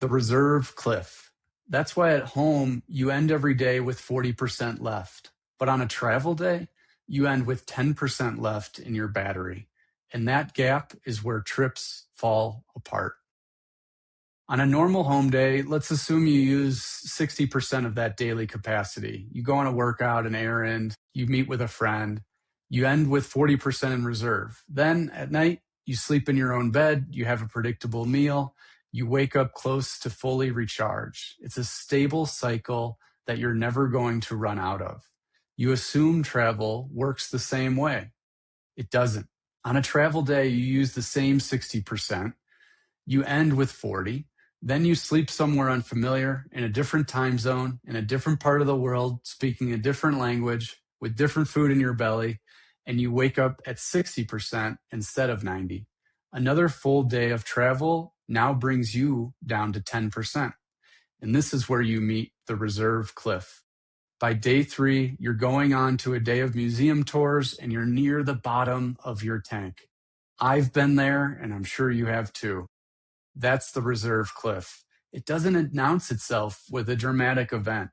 The reserve cliff. That's why at home, you end every day with 40% left. But on a travel day, you end with 10% left in your battery. And that gap is where trips fall apart. On a normal home day, let's assume you use 60% of that daily capacity. You go on a workout, an errand, you meet with a friend, you end with 40% in reserve. Then at night, you sleep in your own bed, you have a predictable meal, you wake up close to fully recharged. It's a stable cycle that you're never going to run out of. You assume travel works the same way. It doesn't. On a travel day, you use the same 60%, you end with 40, then you sleep somewhere unfamiliar in a different time zone, in a different part of the world, speaking a different language, with different food in your belly, and you wake up at 60% instead of 90. Another full day of travel now brings you down to 10%. And this is where you meet the reserve cliff. By day 3, you're going on to a day of museum tours and you're near the bottom of your tank. I've been there, and I'm sure you have too. That's the reserve cliff. It doesn't announce itself with a dramatic event.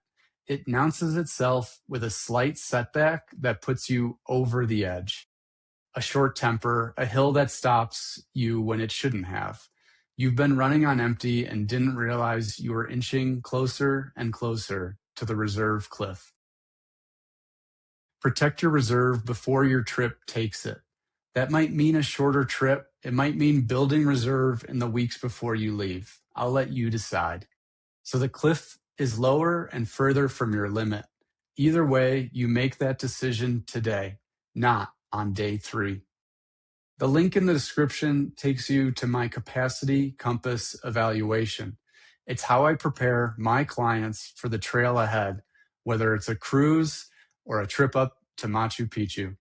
It announces itself with a slight setback that puts you over the edge. A short temper, a hill that stops you when it shouldn't have. You've been running on empty and didn't realize you were inching closer and closer to the reserve cliff. Protect your reserve before your trip takes it. That might mean a shorter trip. It might mean building reserve in the weeks before you leave. I'll let you decide. So the cliff is lower and further from your limit. Either way, you make that decision today, not on day 3. The link in the description takes you to my capacity compass evaluation. It's how I prepare my clients for the trail ahead, whether it's a cruise or a trip up to Machu Picchu.